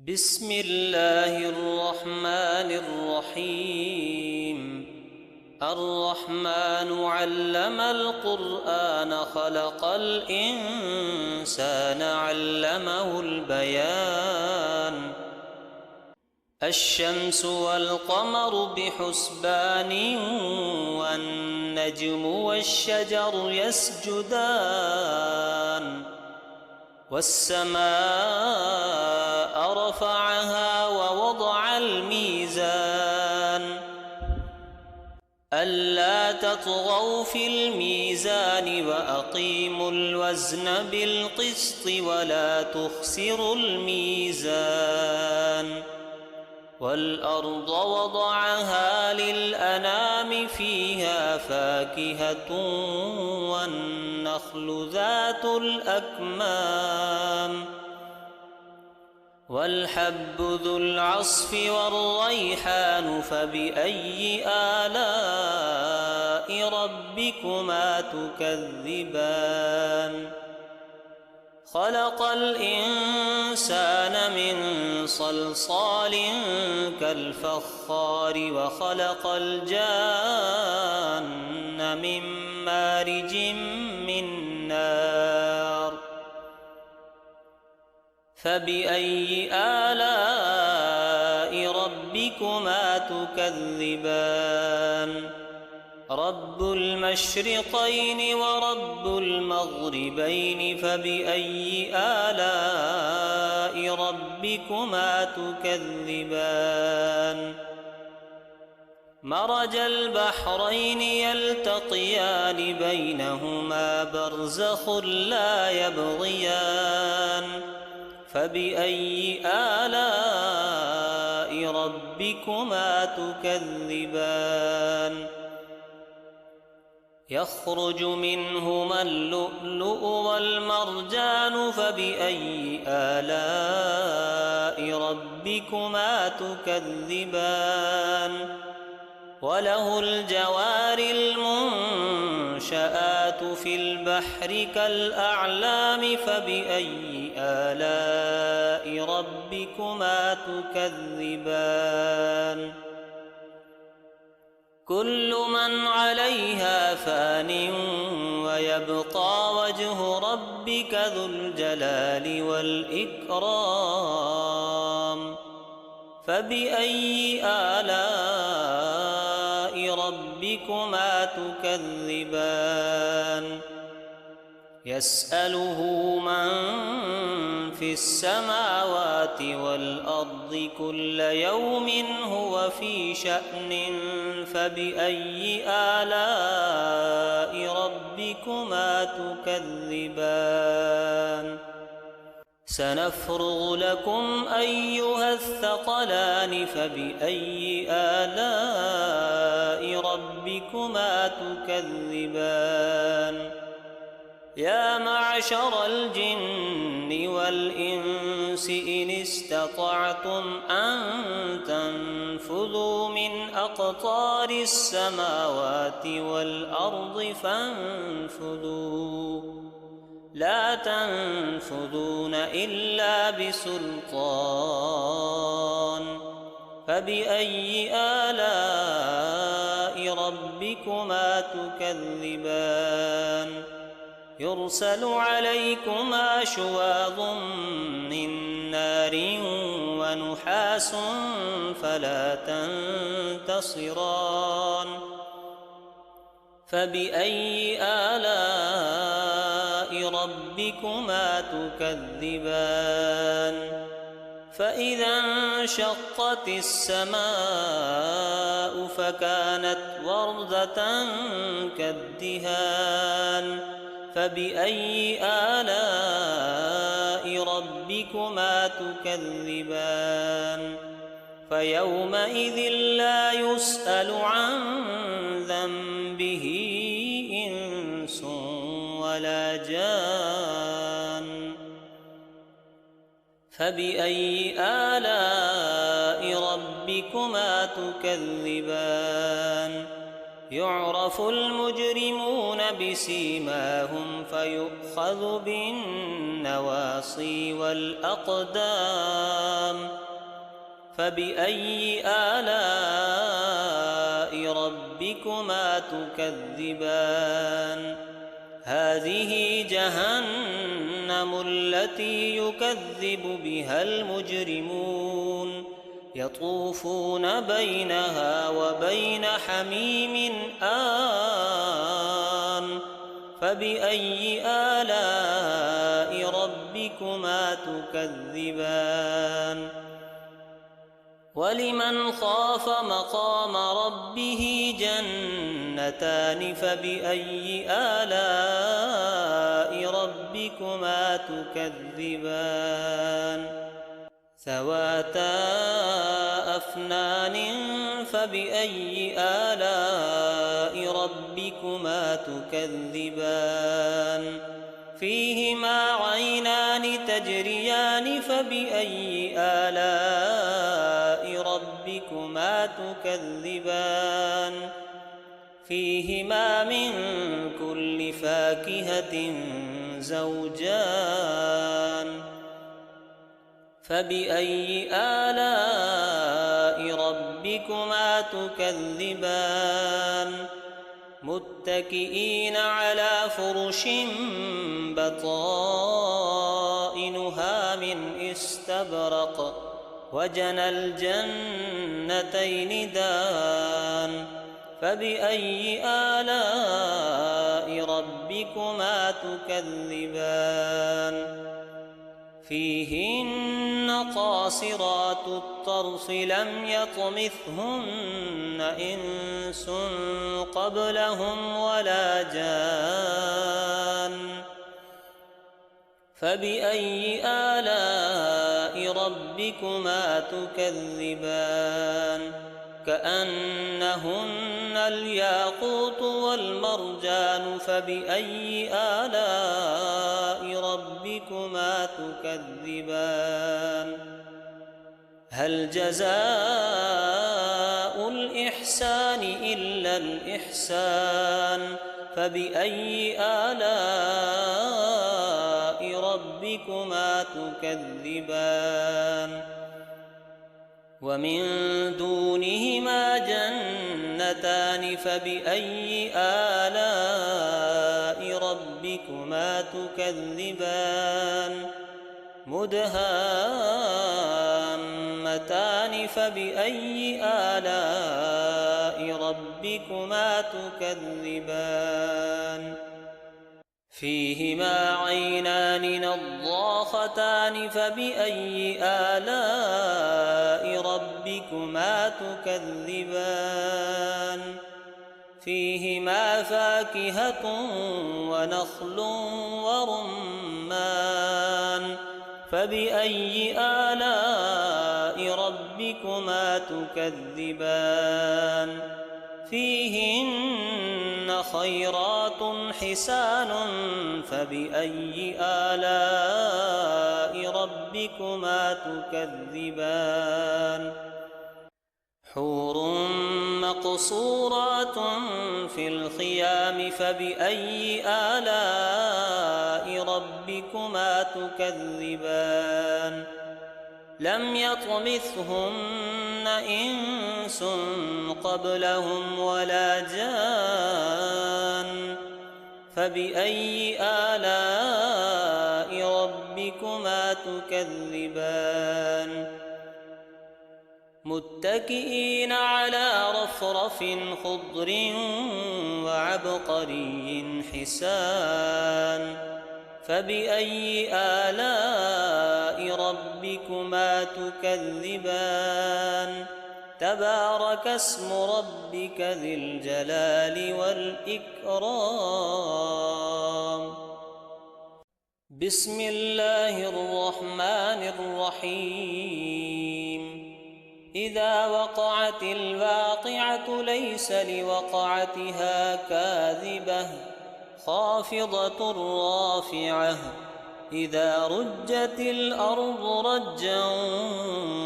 بسم الله الرحمن الرحيم. الرحمن علم القرآن خلق الإنسان علمه البيان. الشمس والقمر بحسبان والنجم والشجر يسجدان والسماء رفعها ووضع الميزان ألا تطغوا في الميزان وأقيموا الوزن بالقسط ولا تخسروا الميزان. والأرض وضعها للأنام فيها فاكهة والنخل ذات الأكمام والحب ذو العصف والريحان فبأي آلاء ربكما تكذبان. خلق الإنسان من صلصال كالفخار وخلق الجان من مارج من نار فبأي آلاء ربكما تكذبان. رب المشرقين ورب المغربين فبأي آلاء ربكما تكذبان. مرج البحرين يلتقيان بينهما برزخ لا يبغيان فبأي آلاء ربكما تكذبان. يخرج منهما اللؤلؤ والمرجان فبأي آلاء ربكما تكذبان. وله الجوار المنشآت في البحر كالأعلام فبأي آلاء ربكما تكذبان. كل من عليها فان ويبقى وجه ربك ذو الجلال والإكرام فبأي آلاء ربكما تكذبان. يسأله من في السماوات والأرض كل يوم هو في شأن فبأي آلاء ربكما تكذبان. سنفرغ لكم أيها الثقلان فبأي آلاء ربكما تكذبان. يا معشر الجن والإنس إن استطعتم أن تنفذوا من أقطار السماوات والأرض فانفذوا لا تنفذون إلا بسلطان فبأي آلاء ربكما تكذبان. يرسل عليكما شواظ من نار ونحاس فلا تنتصران فبأي آلاء ربكما تكذبان. فإذا انشقت السماء فكانت وردة كالدهان فبأي آلاء ربكما تكذبان. فيومئذ لا يسأل عن ذنبه إنس ولا جان فبأي آلاء ربكما تكذبان. يعرف المجرمون بسيماهم فيؤخذ بالنواصي والأقدام فبأي آلاء ربكما تكذبان هذه جهنم التي يكذب بها المجرمون يطوفون بينها وبين حميم آن فبأي آلاء ربكما تكذبان ولمن خاف مقام ربه جنتان فبأي آلاء ربكما تكذبان ذواتا أفنان فبأي آلاء ربكما تكذبان فيهما عينان تجريان فبأي آلاء ربكما تكذبان فيهما من كل فاكهة زوجان فبأي آلاء ربكما تكذبان متكئين على فرش بطائنها من استبرق وجنى الجنتين دان فبأي آلاء ربكما تكذبان فيهن قاصرات الطرف لم يطمثهن إنس قبلهم ولا جان فبأي آلاء ربكما تكذبان كأنهن الياقوت والمرجان فبأي آلاء ربكما تكذبان هل جزاء الإحسان إلا الإحسان فبأي آلاء ربكما تكذبان ومن دونهما جنتان فبأي آلاء ربكما تكذبان مدهامتان فبأي آلاء ربكما تكذبان فيهما عينان نضاختان فبأي آلاء ربكما تكذبان فيهما فاكهة ونخل ورمان فبأي آلاء ربكما تكذبان فيهن خيرات حسان فبأي آلاء ربكما تكذبان حور مقصورات في الخيام فبأي آلاء ربكما تكذبان لم يطمثهن إنس قبلهم ولا جان فبأي آلاء ربكما تكذبان متكئين على رفرف خضر وعبقري حسان فبأي آلاء ربكما تكذبان تبارك اسم ربك ذي الجلال والإكرام بسم الله الرحمن الرحيم إذا وقعت الواقعة ليس لوقعتها كاذبة خافضة رافعة إذا رجت الأرض رجا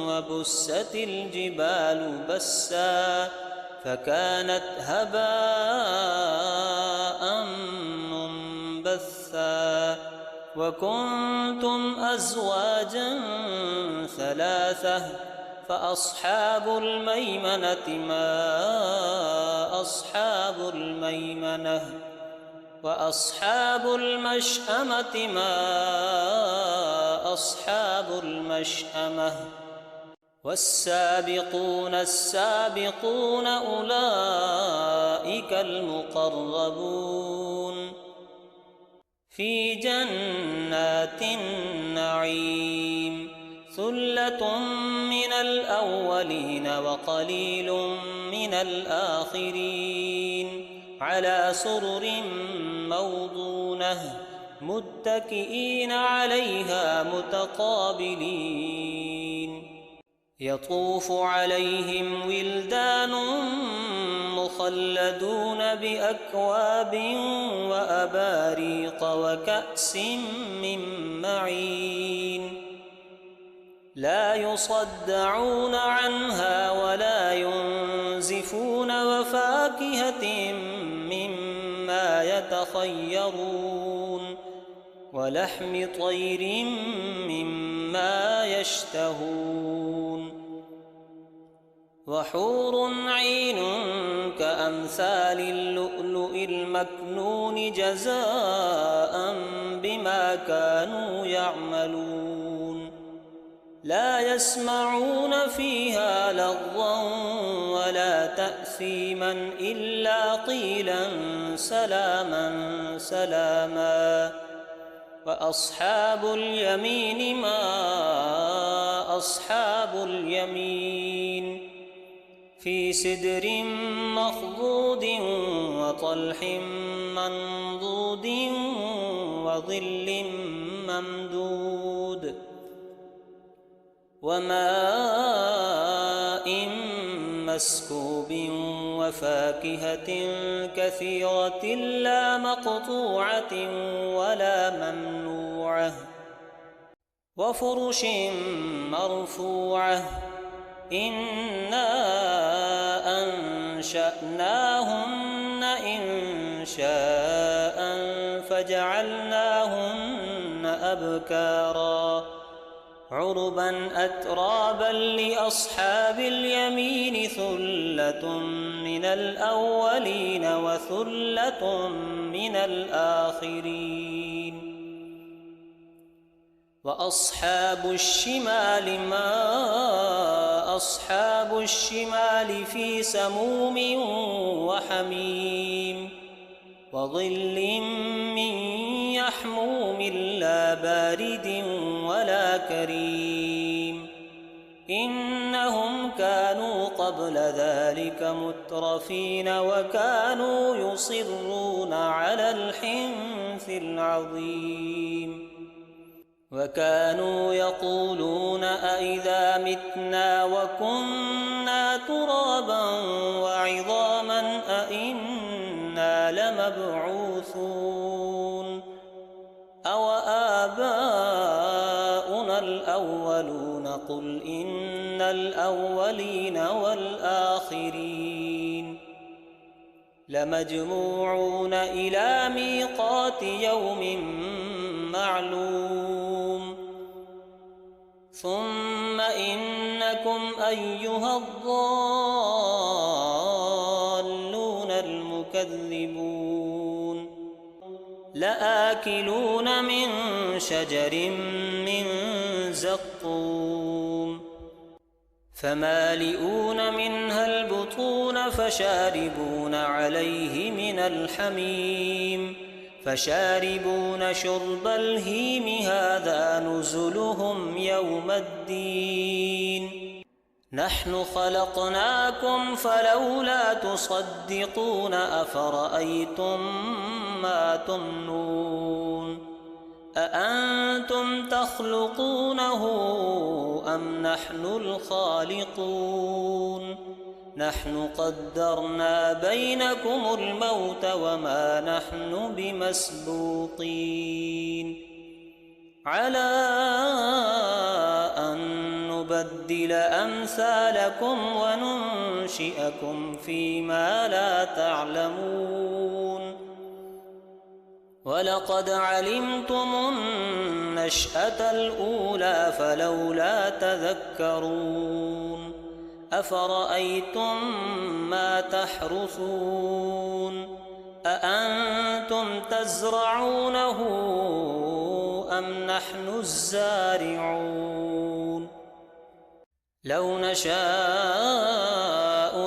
وبست الجبال بسا فكانت هباء منبثا وكنتم أزواجا ثلاثة فأصحاب الميمنة ما أصحاب الميمنة وأصحاب المشأمة ما أصحاب المشأمة والسابقون السابقون أولئك المقربون في جنات النعيم ثلة من الأولين وقليل من الآخرين على سرر موضونة متكئين عليها متقابلين يطوف عليهم ولدان مخلدون بأكواب وأباريق وكأس من معين لا يصدعون عنها ولا ينزفون وفاكهة مما يتخيرون ولحم طير مما يشتهون وحور عين كأمثال اللؤلؤ المكنون جزاء بما كانوا يعملون لا يسمعون فيها لغوا ولا تأثيما إلا قيلا سلاما سلاما وأصحاب اليمين ما أصحاب اليمين في سدر مخضود وطلح منضود وظل ممدود وماء مسكوب وفاكهة كثيرة لا مقطوعة ولا ممنوعة وفرش مرفوعة إنا أنشأناهن إنشاء فجعلناهن أبكارا عربا أترابا لأصحاب اليمين ثلة من الأولين وثلة من الآخرين وأصحاب الشمال ما أصحاب الشمال في سموم وحميم وظل من يحموم لا بارد ولا كريم إنهم كانوا قبل ذلك مترفين وكانوا يصرون على الحنث العظيم وكانوا يقولون أئذا متنا وكنا ترابا وعظاما أئنا لمبعوثون أو آباؤنا الأولون قل إن الأولين والآخرين لمجموعون إلى ميقات يوم معلوم ثم إنكم أيها الضالون المكذبون لآكلون من شجر من زقوم فمالئون منها البطون فشاربون عليه من الحميم فشاربون شرب الهيم هذا نزلهم يوم الدين نحن خلقناكم فلولا تصدقون أفرأيتم ما تمنون أأنتم تخلقونه أم نحن الخالقون نحن قدرنا بينكم الموت وما نحن بمسبوقين على أن نبدل أمثالكم وننشئكم فيما لا تعلمون ولقد علمتم النشأة الأولى فلولا تذكرون أفرأيتم ما تحرثون أأنتم تزرعونه أم نحن الزارعون لو نشاء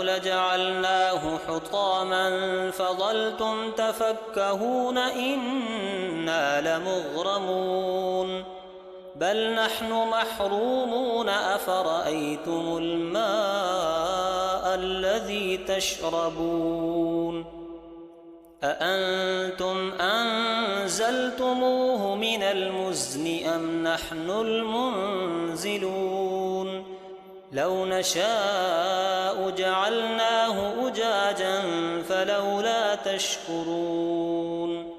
لجعلناه حطاما فظلتم تفكهون إنا لمغرمون بل نحن محرومون أفرأيتم الماء الذي تشربون أأنتم أنزلتموه من المزن أم نحن المنزلون لو نشاء جعلناه أجاجا فلولا تشكرون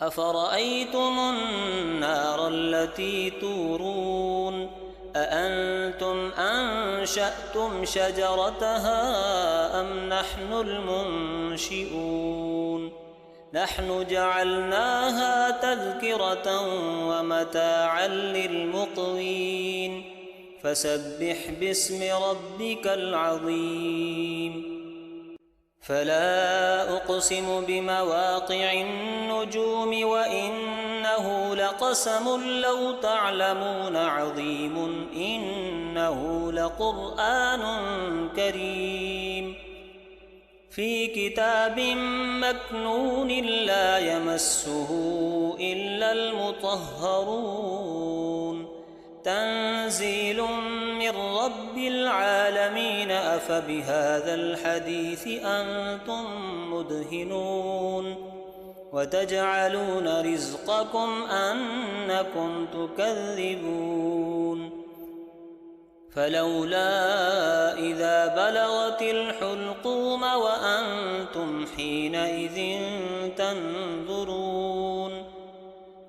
أفرأيتم النار التي تورون أأنتم أنشأتم شجرتها أم نحن المنشئون نحن جعلناها تذكرة ومتاعا للمقوين فسبح باسم ربك العظيم فلا أقسم بمواقع النجوم وإنه لقسم لو تعلمون عظيم إنه لقرآن كريم في كتاب مكنون لا يمسه إلا المطهرون تنزيل من رب العالمين أفبهذا الحديث أنتم مدهنون وتجعلون رزقكم أنكم تكذبون فلولا إذا بلغت الحلقوم وأنتم حينئذ تنظرون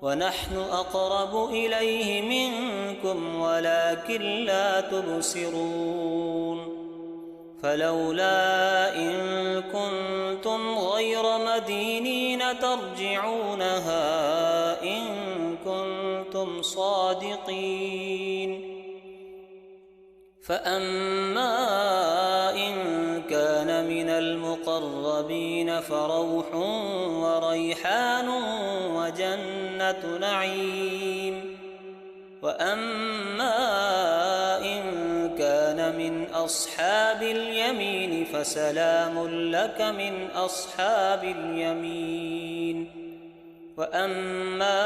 ونحن أقرب إليه منكم ولكن لا تبصرون فلولا إن كنتم غير مدينين ترجعونها إن كنتم صادقين فأما إن كان من المقربين فروح وريحان وجنة نعيم وأما إن كان من أصحاب اليمين فسلام لك من أصحاب اليمين وأما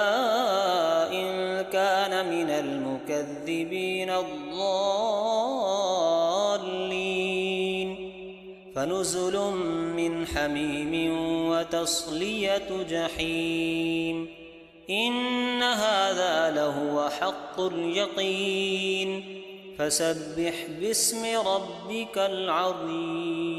إن كان من المكذبين الضالين فنزل من حميم وتصلية جحيم إن هذا لهو حق اليقين فسبح باسم ربك العظيم